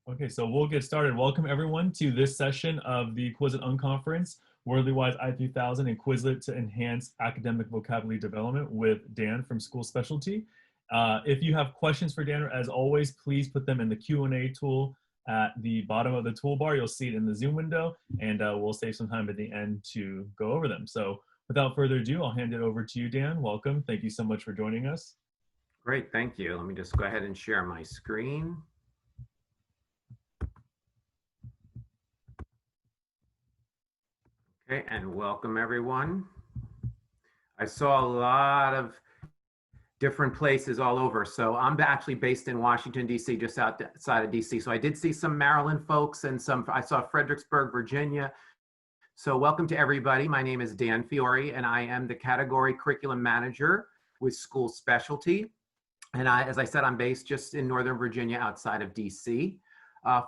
Okay, so we'll get started. Welcome everyone to this session of the Quizlet Unconference, WordlyWise i3000 and Quizlet to enhance academic vocabulary development with Dan from School Specialty. If you have questions for Dan, as always, please put them in the Q&A tool at the bottom of the toolbar. You'll see it in the Zoom window, and we'll save some time at the end to go over them. So without further ado, I'll hand it over to you, Dan. Welcome. Thank you so much for joining us. Great, thank you. Let me just go ahead and share my screen. Okay, and welcome everyone. I saw a lot of different places all over. So I'm actually based in Washington, D.C., just outside of D.C. So I did see some Maryland folks and I saw Fredericksburg, Virginia. So welcome to everybody. My name is Dan Fiore, and I am the Category Curriculum Manager with School Specialty. And as I said, I'm based just in Northern Virginia outside of D.C.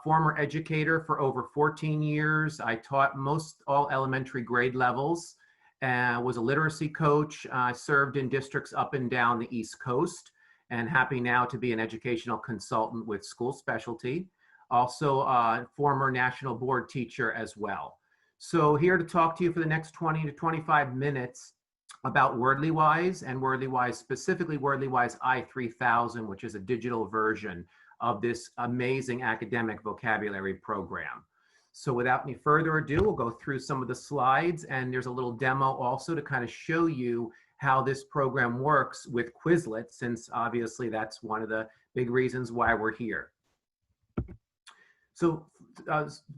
Former educator for over 14 years. I taught most all elementary grade levels and was a literacy coach. I served in districts up and down the East Coast, and happy now to be an educational consultant with School Specialty. Also a former national board teacher as well. So here to talk to you for the next 20 to 25 minutes about WordlyWise and WordlyWise, specifically WordlyWise i3000, which is a digital version of this amazing academic vocabulary program. So without any further ado, we'll go through some of the slides, and there's a little demo also to kind of show you how this program works with Quizlet, since obviously that's one of the big reasons why we're here. So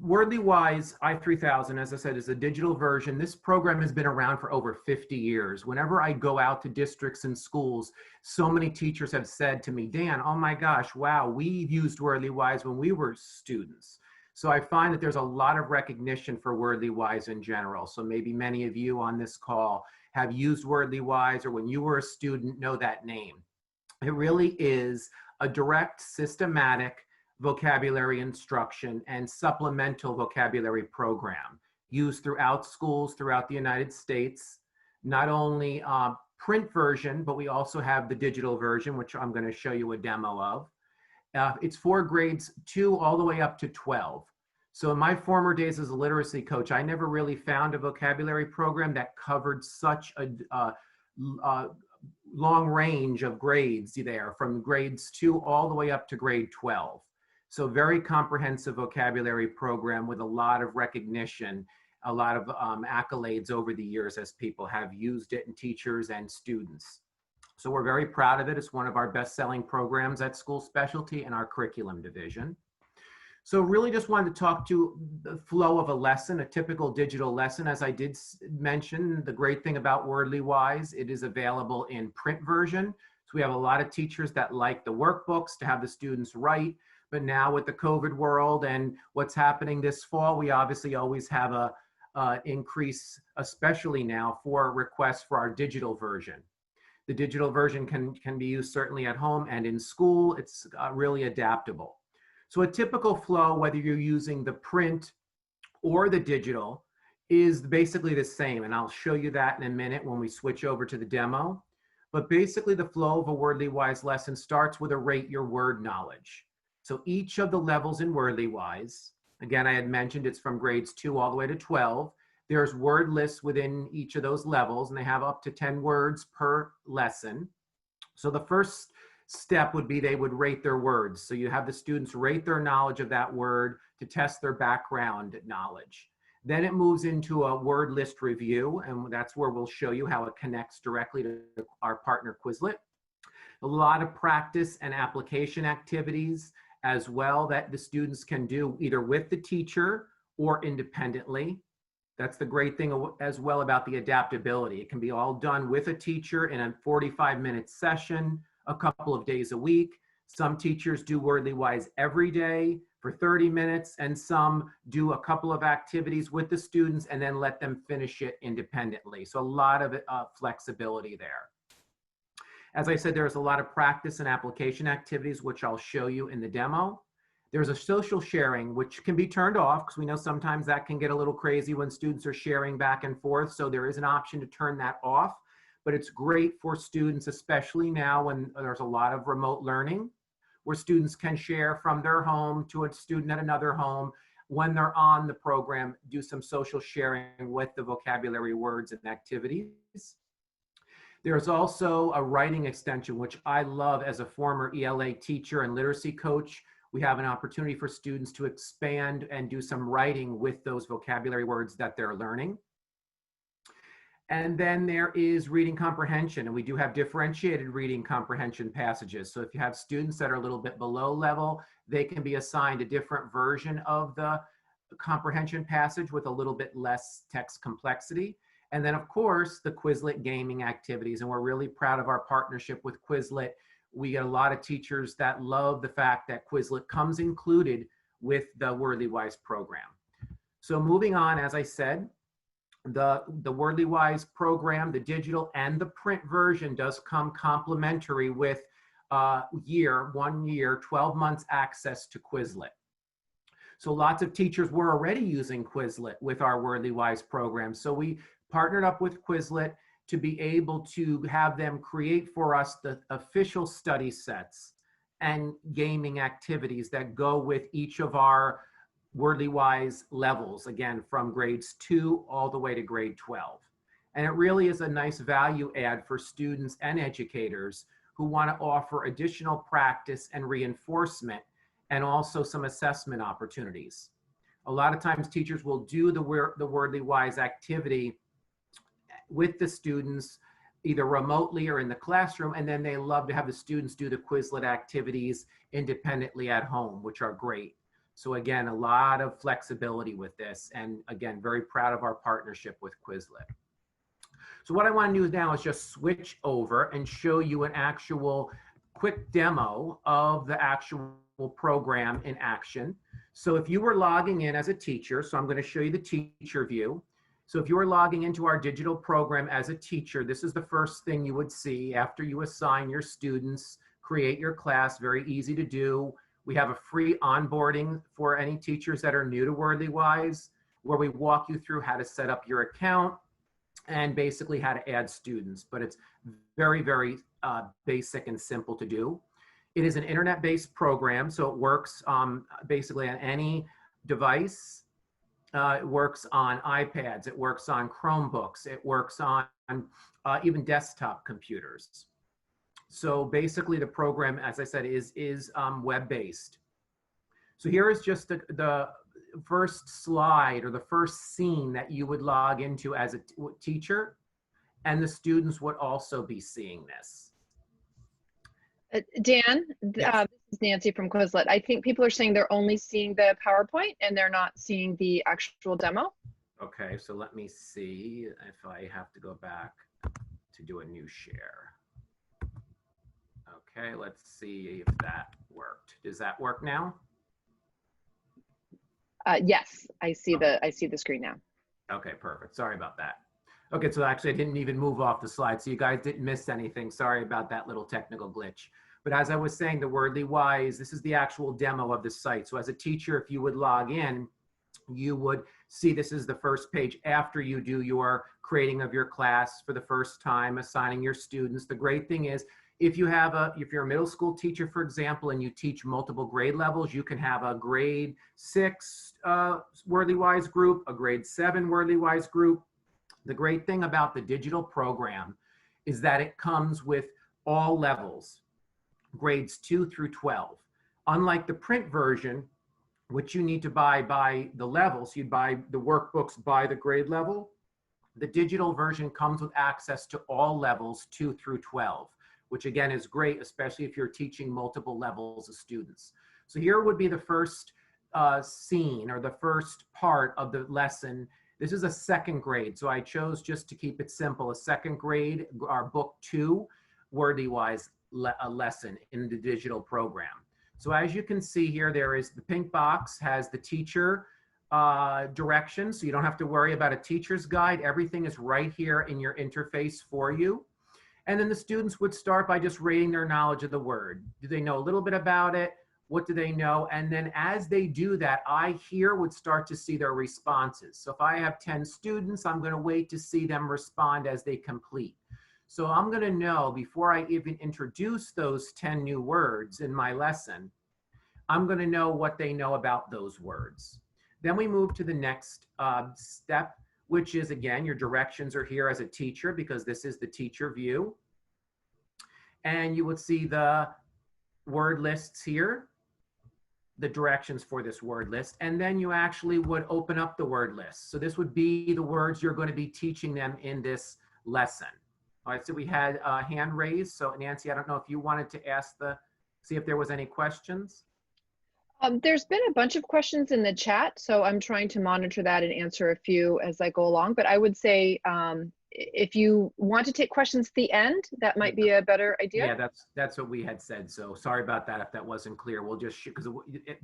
WordlyWise i3000, as I said, is a digital version. This program has been around for over 50 years. Whenever I go out to districts and schools, so many teachers have said to me, Dan, oh my gosh, wow, we used WordlyWise when we were students. So I find that there's a lot of recognition for WordlyWise in general. So maybe many of you on this call have used WordlyWise, or when you were a student, know that name. It really is a direct, systematic vocabulary instruction and supplemental vocabulary program used throughout schools throughout the United States. Not only print version, but we also have the digital version, which I'm going to show you a demo of. It's for grades 2 all the way up to 12. So in my former days as a literacy coach, I never really found a vocabulary program that covered such a long range of grades there, from grades 2 all the way up to grade 12. So very comprehensive vocabulary program with a lot of recognition, a lot of accolades over the years as people have used it, and teachers and students. So we're very proud of it. It's one of our best-selling programs at School Specialty in our curriculum division. So really just wanted to talk to the flow of a lesson, a typical digital lesson. As I did mention, the great thing about WordlyWise, it is available in print version. So we have a lot of teachers that like the workbooks to have the students write. But now with the COVID world and what's happening this fall, we obviously always have a increase, especially now, for requests for our digital version. The digital version can be used certainly at home and in school. It's really adaptable. So a typical flow, whether you're using the print or the digital, is basically the same. And I'll show you that in a minute when we switch over to the demo. But basically the flow of a WordlyWise lesson starts with a rate your word knowledge. So each of the levels in WordlyWise, again, I had mentioned it's from grades 2 all the way to 12. There's word lists within each of those levels, and they have up to 10 words per lesson. So the first step would be they would rate their words. So you have the students rate their knowledge of that word to test their background knowledge. Then it moves into a word list review, and that's where we'll show you how it connects directly to our partner Quizlet. A lot of practice and application activities as well that the students can do either with the teacher or independently. That's the great thing as well about the adaptability. It can be all done with a teacher in a 45-minute session, a couple of days a week. Some teachers do WordlyWise every day for 30 minutes, and some do a couple of activities with the students and then let them finish it independently. So a lot of flexibility there. As I said, there's a lot of practice and application activities, which I'll show you in the demo. There's a social sharing, which can be turned off because we know sometimes that can get a little crazy when students are sharing back and forth. So there is an option to turn that off, but it's great for students, especially now when there's a lot of remote learning. where students can share from their home to a student at another home. When they're on the program, do some social sharing with the vocabulary words and activities. There's also a writing extension, which I love as a former ELA teacher and literacy coach. We have an opportunity for students to expand and do some writing with those vocabulary words that they're learning. And then there is reading comprehension, and we do have differentiated reading comprehension passages. So if you have students that are a little bit below level, they can be assigned a different version of the comprehension passage with a little bit less text complexity. And then of course, the Quizlet gaming activities, and we're really proud of our partnership with Quizlet. We get a lot of teachers that love the fact that Quizlet comes included with the Wordly Wise program. So moving on, as I said, the Wordly Wise program, the digital and the print version does come complimentary with 1 year, 12 months access to Quizlet. So lots of teachers were already using Quizlet with our Wordly Wise program. So we partnered up with Quizlet to be able to have them create for us the official study sets and gaming activities that go with each of our Wordly Wise levels, again, from grades 2 all the way to grade 12. And it really is a nice value add for students and educators who want to offer additional practice and reinforcement, and also some assessment opportunities. A lot of times teachers will do the Wordly Wise activity with the students, either remotely or in the classroom, and then they love to have the students do the Quizlet activities independently at home, which are great. So again, a lot of flexibility with this, and again, very proud of our partnership with Quizlet. So what I want to do now is just switch over and show you an actual quick demo of the actual program in action. So if you were logging in as a teacher, so I'm going to show you the teacher view. So if you were logging into our digital program as a teacher, this is the first thing you would see after you assign your students, create your class, very easy to do. We have a free onboarding for any teachers that are new to Wordly Wise, where we walk you through how to set up your account and basically how to add students. But it's very, very basic and simple to do. It is an internet-based program, so it works basically on any device. It works on iPads, it works on Chromebooks, it works on even desktop computers. So basically the program, as I said, is web-based. So here is just the first slide or the first scene that you would log into as a teacher, and the students would also be seeing this. Dan, Yes. this is Nancy from Quizlet. I think people are saying they're only seeing the PowerPoint and they're not seeing the actual demo. Okay, so let me see if I have to go back to do a new share. Okay, let's see if that worked. Does that work now? Yes, I see the screen now. Okay, perfect. Sorry about that. Okay, so actually I didn't even move off the slide, so you guys didn't miss anything. Sorry about that little technical glitch. But as I was saying, the Wordly Wise, this is the actual demo of the site. So as a teacher, if you would log in, you would see this is the first page after you do your creating of your class for the first time, assigning your students. The great thing is, if you're a middle school teacher, for example, and you teach multiple grade levels, you can have a grade 6 Wordly Wise group, a grade 7 Wordly Wise group. The great thing about the digital program is that it comes with all levels, grades 2 through 12. Unlike the print version, which you need to buy by the level, so you buy the workbooks by the grade level, the digital version comes with access to all levels 2 through 12, which again is great, especially if you're teaching multiple levels of students. So here would be the first scene or the first part of the lesson. This is a second grade, so I chose just to keep it simple, a second grade, our book 2, Wordly Wise lesson in the digital program. So as you can see here, there is the pink box has the teacher directions, so you don't have to worry about a teacher's guide. Everything is right here in your interface for you. And then the students would start by just rating their knowledge of the word. Do they know a little bit about it? What do they know? And then as they do that, I here would start to see their responses. So if I have 10 students, I'm going to wait to see them respond as they complete. So I'm going to know before I even introduce those 10 new words in my lesson, I'm going to know what they know about those words. Then we move to the next step, which is, again, your directions are here as a teacher because this is the teacher view. And you would see the word lists here, the directions for this word list. And then you actually would open up the word list. So this would be the words you're going to be teaching them in this lesson. All right, so we had a hand raised. So Nancy, I don't know if you wanted to see if there was any questions. There's been a bunch of questions in the chat, so I'm trying to monitor that and answer a few as I go along. But I would say if you want to take questions at the end, that might be a better idea. Yeah, that's what we had said. So sorry about that if that wasn't clear. We'll just, because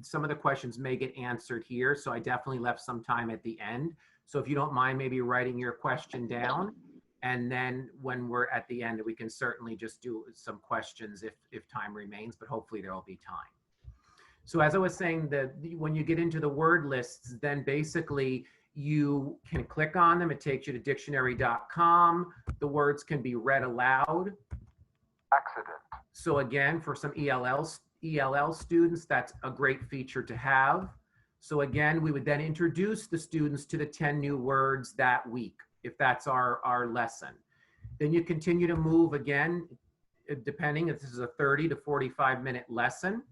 some of the questions may get answered here. So I definitely left some time at the end. So if you don't mind maybe writing your question down, and then when we're at the end, we can certainly just do some questions if time remains, but hopefully there will be time. So as I was saying, when you get into the word lists, then basically you can click on them. It takes you to dictionary.com. The words can be read aloud. Accident. So again, for some ELL students, that's a great feature to have. So again, we would then introduce the students to the 10 new words that week, if that's our lesson. Then you continue to move again, depending if this is a 30 to 45 minute lesson.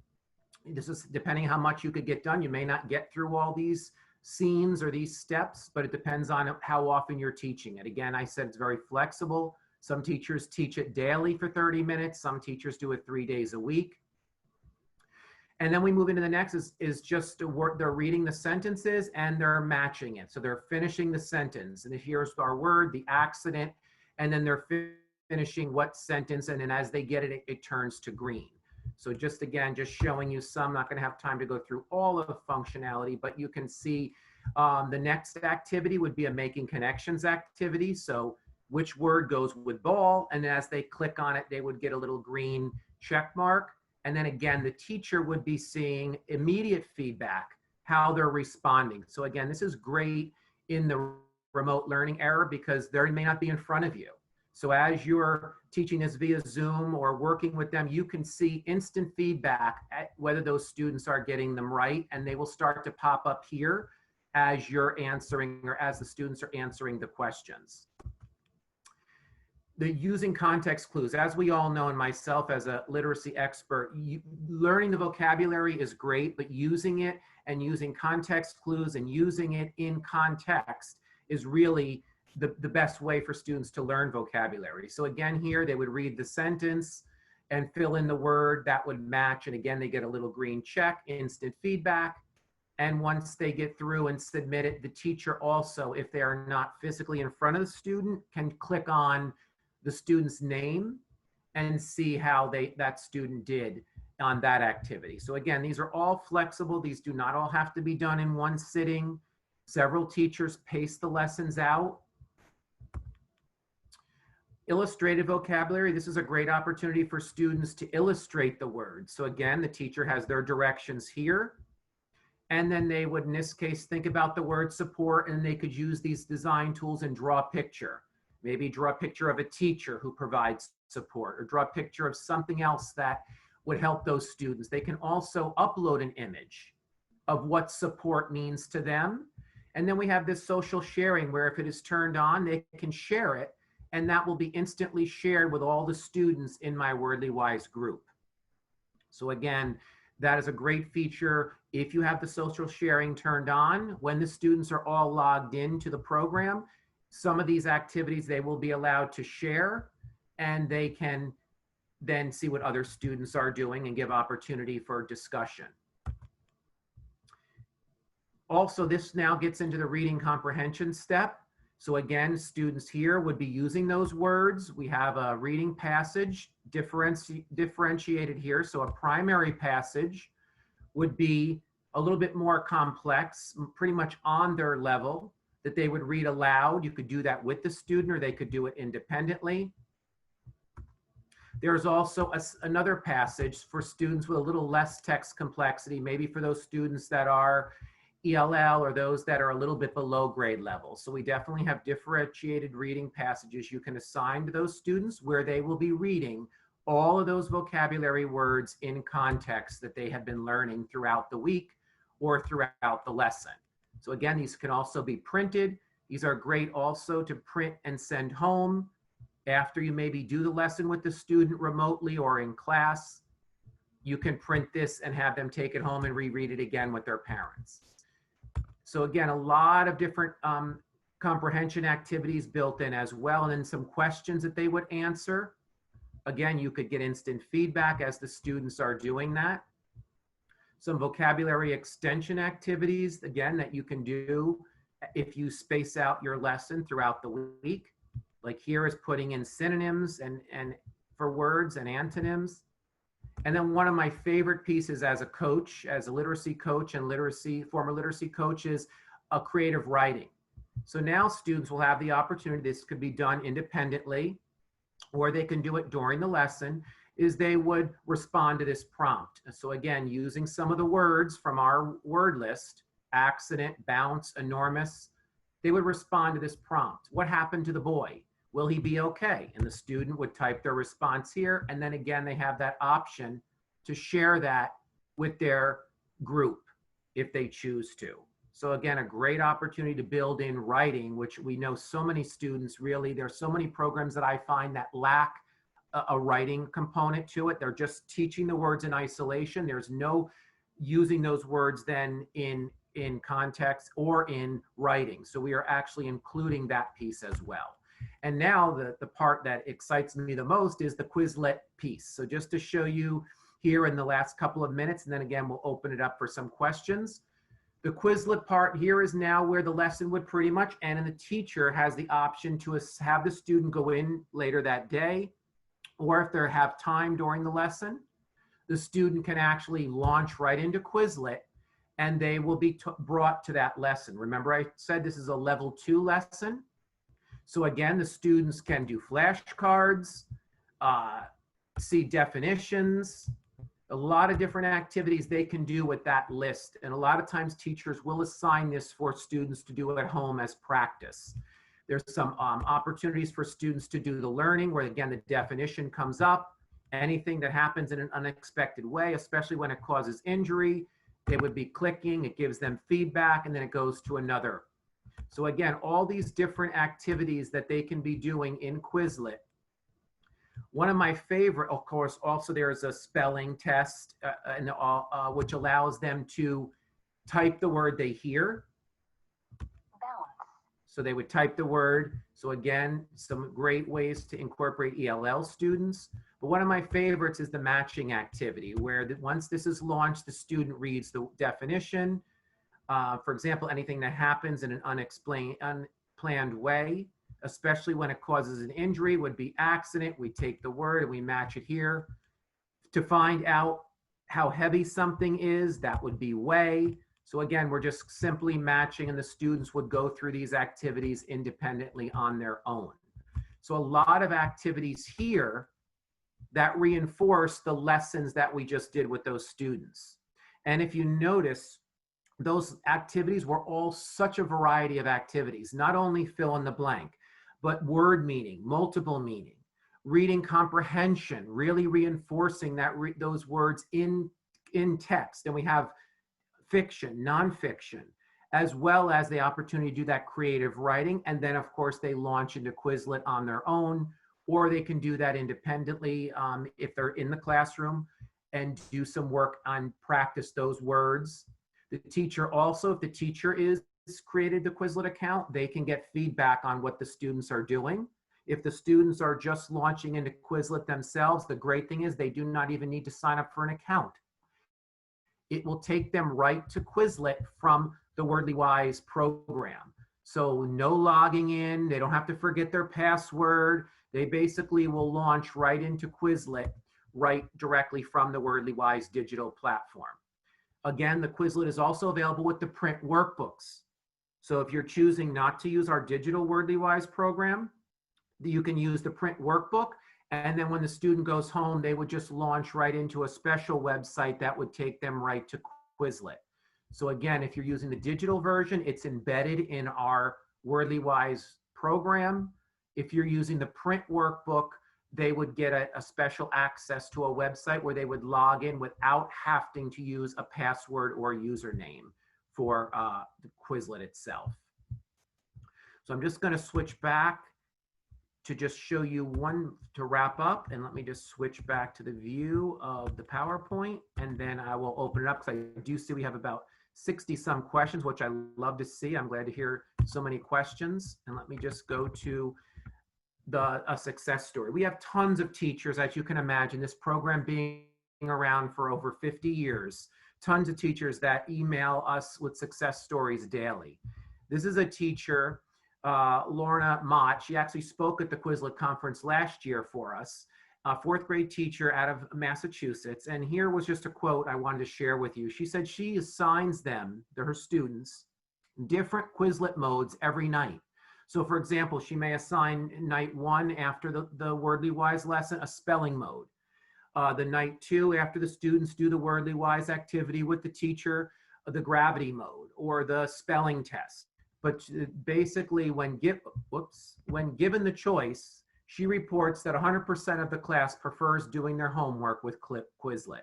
This is depending how much you could get done. You may not get through all these scenes or these steps, but it depends on how often you're teaching it. Again, I said it's very flexible. Some teachers teach it daily for 30 minutes. Some teachers do it 3 days a week. And then we move into the next is just they're reading the sentences and they're matching it. So they're finishing the sentence. And here's our word, the accident, and then they're finishing what sentence. And then as they get it, it turns to green. So just again, just showing you some, not going to have time to go through all of the functionality, but you can see the next activity would be a making connections activity. So which word goes with ball, and as they click on it, they would get a little green check mark. And then again, the teacher would be seeing immediate feedback, how they're responding. So again, this is great in the remote learning era because they may not be in front of you. So as you're teaching this via Zoom or working with them, you can see instant feedback at whether those students are getting them right, and they will start to pop up here as you're answering or as the students are answering the questions. The using context clues, as we all know, and myself as a literacy expert, learning the vocabulary is great, but using it and using context clues and using it in context is really the best way for students to learn vocabulary. So again, here they would read the sentence and fill in the word that would match. And again, they get a little green check, instant feedback. And once they get through and submit it, the teacher also, if they are not physically in front of the student, can click on the student's name and see how that student did on that activity. So again, these are all flexible. These do not all have to be done in one sitting. Several teachers pace the lessons out. Illustrated vocabulary, this is a great opportunity for students to illustrate the words. So again, the teacher has their directions here. And then they would, in this case, think about the word support, and they could use these design tools and draw a picture. Maybe draw a picture of a teacher who provides support, or draw a picture of something else that would help those students. They can also upload an image of what support means to them. And then we have this social sharing where if it is turned on, they can share it, and that will be instantly shared with all the students in my Wordly Wise group. So again, that is a great feature. If you have the social sharing turned on, when the students are all logged into the program, some of these activities they will be allowed to share, and they can then see what other students are doing and give opportunity for discussion. Also, this now gets into the reading comprehension step. So again, students here would be using those words. We have a reading passage differentiated here. So a primary passage would be a little bit more complex, pretty much on their level, that they would read aloud. You could do that with the student, or they could do it independently. There's also another passage for students with a little less text complexity, maybe for those students that are ELL or those that are a little bit below grade level. So we definitely have differentiated reading passages you can assign to those students where they will be reading all of those vocabulary words in context that they have been learning throughout the week or throughout the lesson. So again, these can also be printed. These are great also to print and send home after you maybe do the lesson with the student remotely or in class. You can print this and have them take it home and reread it again with their parents. So again, a lot of different comprehension activities built in as well, and then some questions that they would answer. Again, you could get instant feedback as the students are doing that. Some vocabulary extension activities, again, that you can do if you space out your lesson throughout the week. Like here is putting in synonyms and for words and antonyms. And then one of my favorite pieces as a coach, as a literacy coach and former literacy coach, is a creative writing. So now students will have the opportunity, this could be done independently, or they can do it during the lesson, is they would respond to this prompt. So again, using some of the words from our word list, accident, bounce, enormous, they would respond to this prompt. What happened to the boy? Will he be okay? And the student would type their response here. And then again, they have that option to share that with their group if they choose to. So again, a great opportunity to build in writing, which we know so many students really, there's so many programs that I find that lack a writing component to it. They're just teaching the words in isolation. There's no using those words then in context or in writing. So we are actually including that piece as well. And now the part that excites me the most is the Quizlet piece. So just to show you here in the last couple of minutes, and then again, we'll open it up for some questions. The Quizlet part here is now where the lesson would pretty much end, and the teacher has the option to have the student go in later that day, or if they have time during the lesson, the student can actually launch right into Quizlet and they will be brought to that lesson. Remember I said this is a level 2 lesson. So again, the students can do flashcards, see definitions, a lot of different activities they can do with that list. And a lot of times teachers will assign this for students to do at home as practice. There's some opportunities for students to do the learning where again, the definition comes up. Anything that happens in an unexpected way, especially when it causes injury, they would be clicking, it gives them feedback, and then it goes to another. So again, all these different activities that they can be doing in Quizlet. One of my favorite, of course, also there's a spelling test which allows them to type the word they hear. So they would type the word. So again, some great ways to incorporate ELL students. But one of my favorites is the matching activity, where once this is launched, the student reads the definition. For example, anything that happens in an unplanned way, especially when it causes an injury, would be accident. We take the word and we match it here. To find out how heavy something is, that would be weigh. So again, we're just simply matching, and the students would go through these activities independently on their own. So a lot of activities here that reinforce the lessons that we just did with those students. And if you notice, those activities were all such a variety of activities, not only fill in the blank, but word meaning, multiple meaning, reading comprehension, really reinforcing that those words in text. And we have fiction, nonfiction, as well as the opportunity to do that creative writing. And then of course they launch into Quizlet on their own, or they can do that independently if they're in the classroom and do some work on practice those words. The teacher also, if the teacher is created the Quizlet account, they can get feedback on what the students are doing. If the students are just launching into Quizlet themselves, the great thing is they do not even need to sign up for an account. It will take them right to Quizlet from the Wordly Wise program. So no logging in, they don't have to forget their password. They basically will launch right into Quizlet right directly from the Wordly Wise digital platform. Again, the Quizlet is also available with the print workbooks. So if you're choosing not to use our digital Wordly Wise program, you can use the print workbook. And then when the student goes home, they would just launch right into a special website that would take them right to Quizlet. So again, if you're using the digital version, it's embedded in our WordlyWise program. If you're using the print workbook, they would get a special access to a website where they would log in without having to use a password or username for the Quizlet itself. So I'm just going to switch back to just show you one to wrap up, and let me just switch back to the view of the PowerPoint, and then I will open it up because I do see we have about 60 some questions, which I love to see. I'm glad to hear so many questions. And let me just go to a success story. We have tons of teachers, as you can imagine, this program being around for over 50 years, tons of teachers that email us with success stories daily. This is a teacher, Lorna Mott. She actually spoke at the Quizlet conference last year for us, a fourth grade teacher out of Massachusetts. And here was just a quote I wanted to share with you. She said she assigns them, her students, different Quizlet modes every night. So for example, she may assign night 1 after the WordlyWise lesson, a spelling mode. The night 2 after the students do the WordlyWise activity with the teacher, the gravity mode or the spelling test. But basically when given the choice, she reports that 100% of the class prefers doing their homework with Quizlet.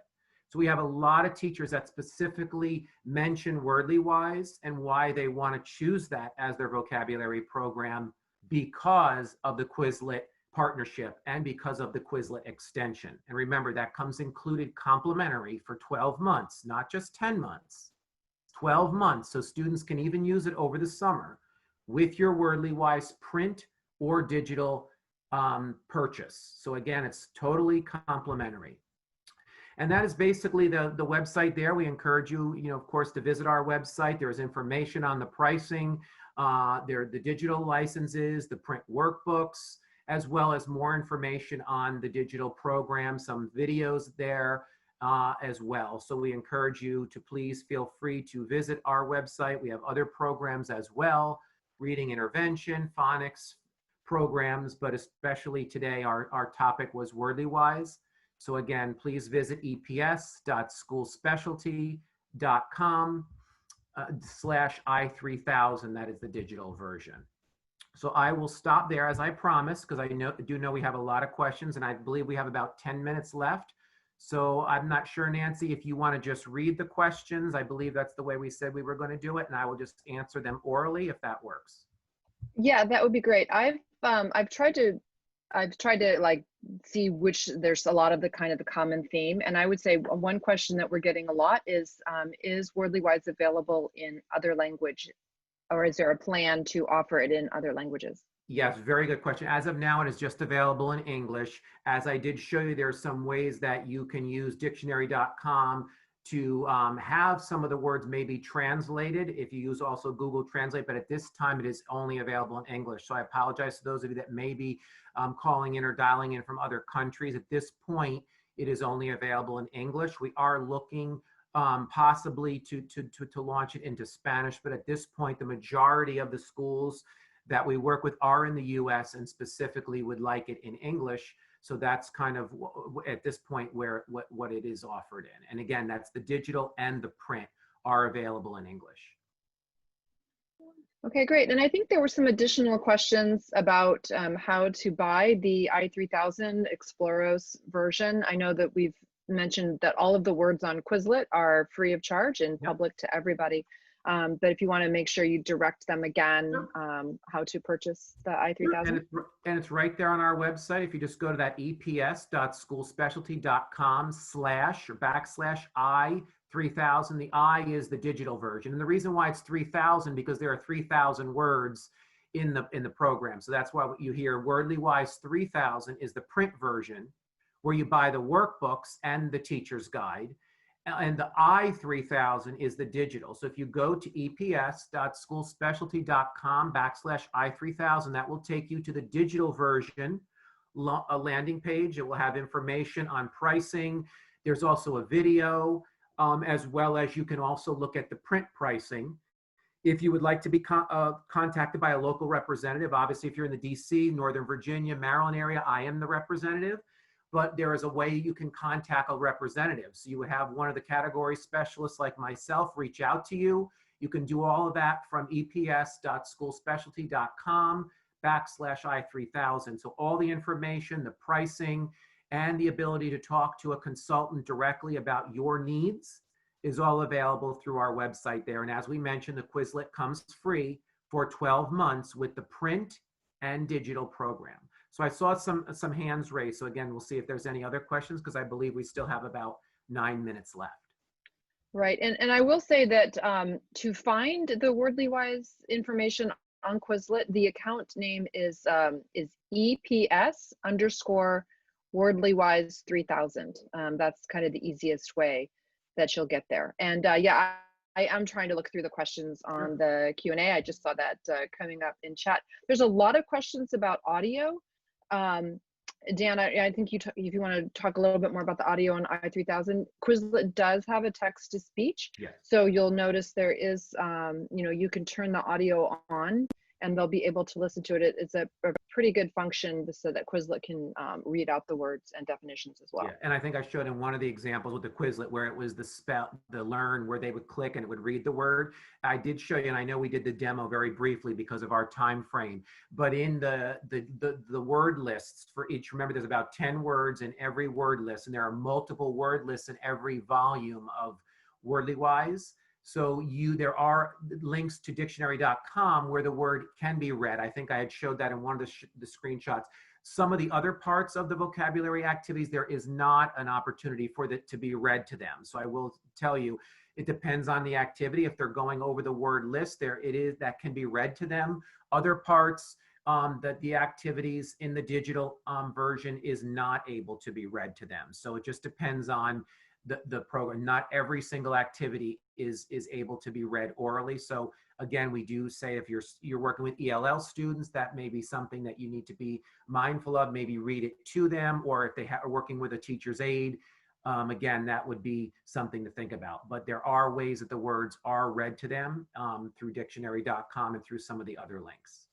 So we have a lot of teachers that specifically mention WordlyWise and why they want to choose that as their vocabulary program because of the Quizlet partnership and because of the Quizlet extension. And remember, that comes included complimentary for 12 months, not just 10 months, 12 months. So students can even use it over the summer with your WordlyWise print or digital purchase. So again, it's totally complimentary. And that is basically the website there. We encourage you, of course, to visit our website. There is information on the pricing, the digital licenses, the print workbooks, as well as more information on the digital program, some videos there as well. So we encourage you to please feel free to visit our website. We have other programs as well, reading intervention, phonics programs, but especially today our topic was WordlyWise. So again, please visit eps.schoolspecialty.com/i3000. That is the digital version. So I will stop there as I promised, because I do know we have a lot of questions, and I believe we have about 10 minutes left. So I'm not sure, Nancy, if you want to just read the questions. I believe that's the way we said we were going to do it, and I will just answer them orally if that works. Yeah, that would be great. I've tried to like see which there's a lot of the kind of the common theme, and I would say one question that we're getting a lot is WordlyWise available in other language, or is there a plan to offer it in other languages? Yes, very good question. As of now, it is just available in English. As I did show you, there are some ways that you can use dictionary.com to have some of the words maybe translated if you use also Google Translate, but at this time it is only available in English. So I apologize to those of you that may be calling in or dialing in from other countries. At this point, it is only available in English. We are looking possibly to launch it into Spanish, but at this point, the majority of the schools that we work with are in the US and specifically would like it in English. So that's kind of at this point where what it is offered in. And again, that's the digital and the print are available in English. Okay, great. And I think there were some additional questions about how to buy the i3000 Exploros version. I know that we've mentioned that all of the words on Quizlet are free of charge and public to everybody. But if you want to make sure you direct them again, how to purchase the i3000. And it's right there on our website. If you just go to that eps.schoolspecialty.com//i3000, the I is the digital version. And the reason why it's 3000, because there are 3000 words in the program. So that's why you hear WordlyWise 3000 is the print version where you buy the workbooks and the teacher's guide. And the i3000 is the digital. So if you go to eps.schoolspecialty.com/i3000, that will take you to the digital version, a landing page. It will have information on pricing. There's also a video, as well as you can also look at the print pricing. If you would like to be contacted by a local representative, obviously if you're in the DC, Northern Virginia, Maryland area, I am the representative. but there is a way you can contact a representative. So you would have one of the category specialists like myself reach out to you. You can do all of that from eps.schoolspecialty.com/i3000. So all the information, the pricing, and the ability to talk to a consultant directly about your needs is all available through our website there. And as we mentioned, the Quizlet comes free for 12 months with the print and digital program. So I saw some hands raised. So again, we'll see if there's any other questions, because I believe we still have about 9 minutes left. Right, and I will say that to find the Wordly Wise information on Quizlet, the account name is EPS_Wordly Wise 3000. That's kind of the easiest way that you'll get there. And yeah, I am trying to look through the questions on the Q&A. I just saw that coming up in chat. There's a lot of questions about audio. Dan, I think if you want to talk a little bit more about the audio on i3000, Quizlet does have a text to speech. Yes. So you'll notice there is, you can turn the audio on and they'll be able to listen to it. It's a pretty good function so that Quizlet can read out the words and definitions as well. Yeah, and I think I showed in one of the examples with the Quizlet where it was the learn, where they would click and it would read the word. I did show you, and I know we did the demo very briefly because of our time frame, but in the word lists for each, remember there's about 10 words in every word list, and there are multiple word lists in every volume of Wordly Wise. So there are links to dictionary.com where the word can be read. I think I had showed that in one of the screenshots. Some of the other parts of the vocabulary activities, there is not an opportunity for it to be read to them. So I will tell you, it depends on the activity. If they're going over the word list, that can be read to them. Other parts that the activities in the digital version is not able to be read to them. So it just depends on the program. Not every single activity is able to be read orally. So again, we do say if you're working with ELL students, that may be something that you need to be mindful of, maybe read it to them, or if they are working with a teacher's aide, again, that would be something to think about. But there are ways that the words are read to them through dictionary.com and through some of the other links.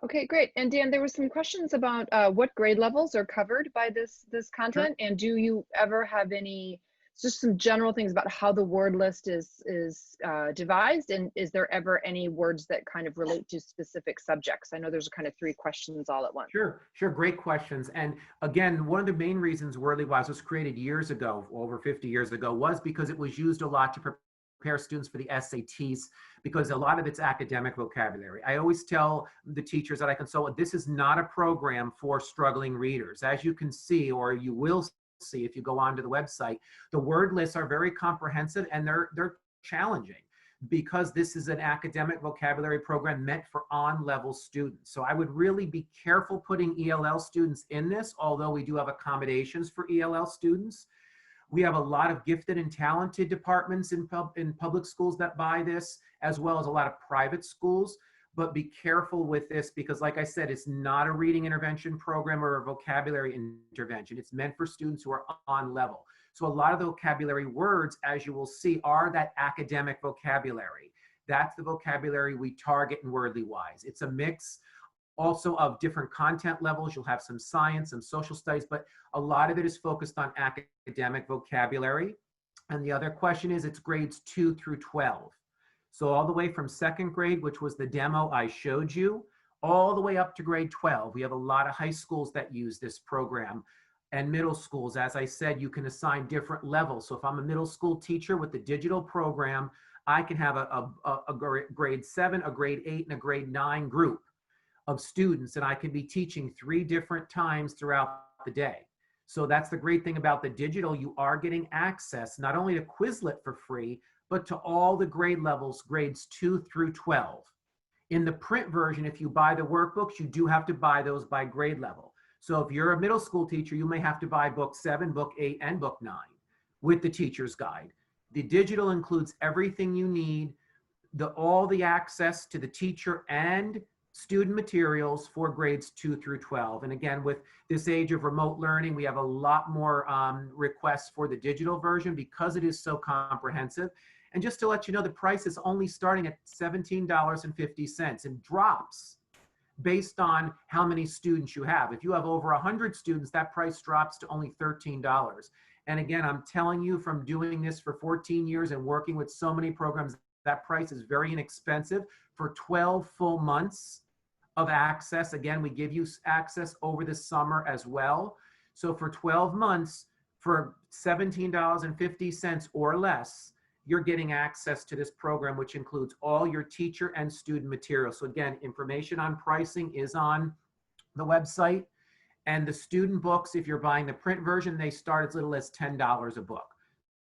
Okay, great. And Dan, there were some questions about what grade levels are covered by this content, and do you ever have just some general things about how the word list is devised, and is there ever any words that kind of relate to specific subjects? I know there's kind of 3 questions all at once. Sure, great questions. And again, one of the main reasons Wordly Wise was created years ago, over 50 years ago, was because it was used a lot to prepare students for the SATs, because a lot of it's academic vocabulary. I always tell the teachers that I consult with, this is not a program for struggling readers. As you can see, or you will see if you go onto the website, the word lists are very comprehensive and they're challenging, because this is an academic vocabulary program meant for on-level students. So I would really be careful putting ELL students in this, although we do have accommodations for ELL students. We have a lot of gifted and talented departments in public schools that buy this, as well as a lot of private schools. But be careful with this, because like I said, it's not a reading intervention program or a vocabulary intervention. It's meant for students who are on level. So a lot of the vocabulary words, as you will see, are that academic vocabulary. That's the vocabulary we target in Wordly Wise. It's a mix also of different content levels. You'll have some science, some social studies, but a lot of it is focused on academic vocabulary. And the other question is, it's grades 2 through 12. So all the way from 2nd grade, which was the demo I showed you, all the way up to grade 12. We have a lot of high schools that use this program, and middle schools. As I said, you can assign different levels. So if I'm a middle school teacher with the digital program, I can have a grade 7, a grade 8, and a grade 9 group of students, and I can be teaching 3 different times throughout the day. So that's the great thing about the digital. You are getting access not only to Quizlet for free, but to all the grade levels, grades 2 through 12. In the print version, if you buy the workbooks, you do have to buy those by grade level. So if you're a middle school teacher, you may have to buy book 7, book 8, and book 9 with the teacher's guide. The digital includes everything you need, all the access to the teacher and student materials for grades 2 through 12. And again, with this age of remote learning, we have a lot more requests for the digital version because it is so comprehensive. And just to let you know, the price is only starting at $17.50 and drops based on how many students you have. If you have over 100 students, that price drops to only $13. And again, I'm telling you from doing this for 14 years and working with so many programs, that price is very inexpensive for 12 full months of access. Again, we give you access over the summer as well. So for 12 months, for $17.50 or less, you're getting access to this program, which includes all your teacher and student materials. So again, information on pricing is on the website. And the student books, if you're buying the print version, they start as little as $10 a book.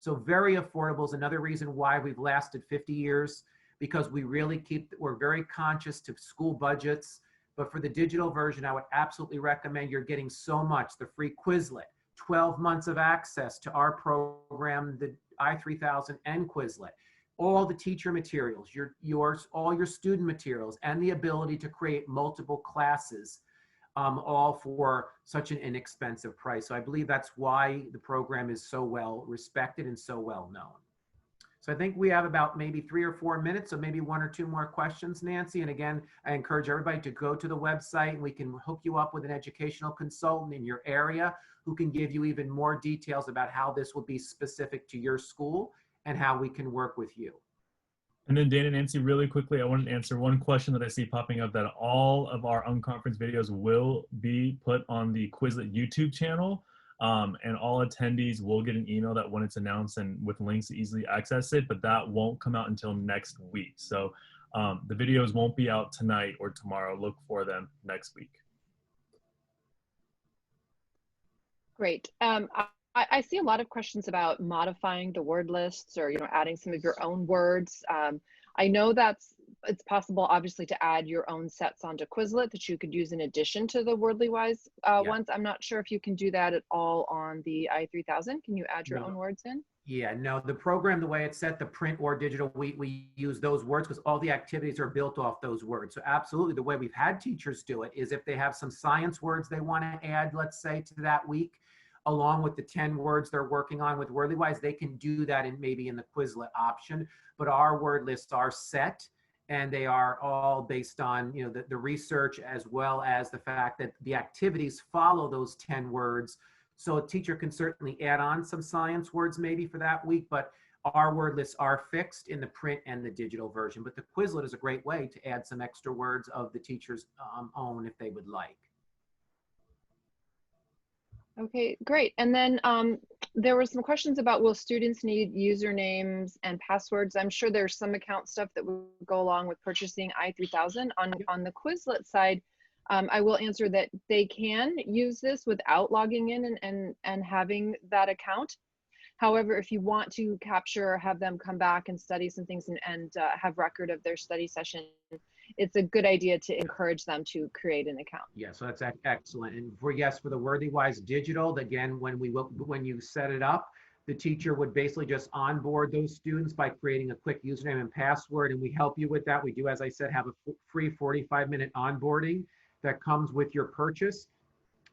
So very affordable is another reason why we've lasted 50 years, because we really we're very conscious to school budgets. But for the digital version, I would absolutely recommend, you're getting so much: the free Quizlet, 12 months of access to our program, the i3000 and Quizlet, all the teacher materials, all your student materials, and the ability to create multiple classes, all for such an inexpensive price. So I believe that's why the program is so well respected and so well known. So I think we have about maybe 3 or 4 minutes, so maybe 1 or 2 more questions, Nancy. And again, I encourage everybody to go to the website, and we can hook you up with an educational consultant in your area who can give you even more details about how this will be specific to your school and how we can work with you. And then Dan and Nancy, really quickly, I wanted to answer one question that I see popping up, that all of our unconference videos will be put on the Quizlet YouTube channel. And all attendees will get an email that when it's announced and with links to easily access it, but that won't come out until next week. So the videos won't be out tonight or tomorrow. Look for them next week. Great. I see a lot of questions about modifying the word lists, or adding some of your own words. I know it's possible, obviously, to add your own sets onto Quizlet that you could use in addition to the Wordly Wise ones. I'm not sure if you can do that at all on the i3000. Can you add your own words in? Yeah, no, the program, the way it's set, the print or digital, we use those words because all the activities are built off those words. So absolutely, the way we've had teachers do it is if they have some science words they want to add, let's say, to that week, along with the 10 words they're working on with Wordly Wise, they can do that maybe in the Quizlet option. But our word lists are set, and they are all based on the research, as well as the fact that the activities follow those 10 words. So a teacher can certainly add on some science words maybe for that week, but our word lists are fixed in the print and the digital version. But the Quizlet is a great way to add some extra words of the teacher's own if they would like. Okay, great. And then there were some questions about, will students need usernames and passwords? I'm sure there's some account stuff that would go along with purchasing i3000. On the Quizlet side, I will answer that they can use this without logging in and having that account. However, if you want to capture, have them come back and study some things and have record of their study session, it's a good idea to encourage them to create an account. Yeah, so that's excellent. And for the Wordly Wise digital, again, when you set it up, the teacher would basically just onboard those students by creating a quick username and password, and we help you with that. We do, as I said, have a free 45-minute onboarding that comes with your purchase.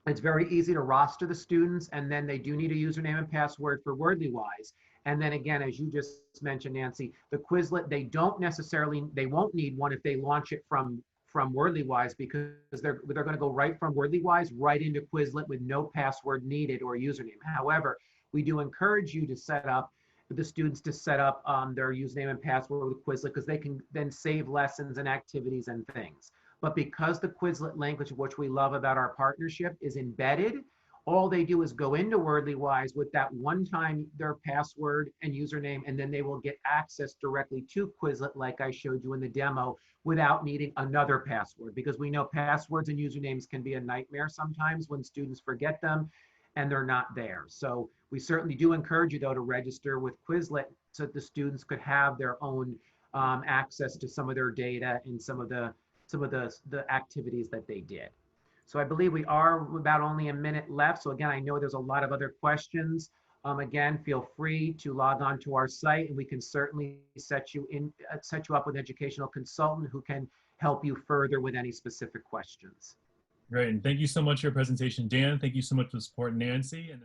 It's very easy to roster the students, and then they do need a username and password for Wordly Wise. And then again, as you just mentioned, Nancy, the Quizlet, they won't need one if they launch it from Wordly Wise, because they're going to go right from Wordly Wise right into Quizlet with no password needed or username. However, we do encourage you to set up the students to set up their username and password with Quizlet, because they can then save lessons and activities and things. But because the Quizlet language, which we love about our partnership, is embedded, all they do is go into Wordly Wise with that one time their password and username, and then they will get access directly to Quizlet, like I showed you in the demo, without needing another password, because we know passwords and usernames can be a nightmare sometimes when students forget them and they're not there. So we certainly do encourage you, though, to register with Quizlet so that the students could have their own access to some of their data and some of the activities that they did. So I believe we are about only a minute left. So again, I know there's a lot of other questions. Again, feel free to log on to our site, and we can certainly set you up with an educational consultant who can help you further with any specific questions. Great, and thank you so much for your presentation, Dan. Thank you so much for the support, Nancy. And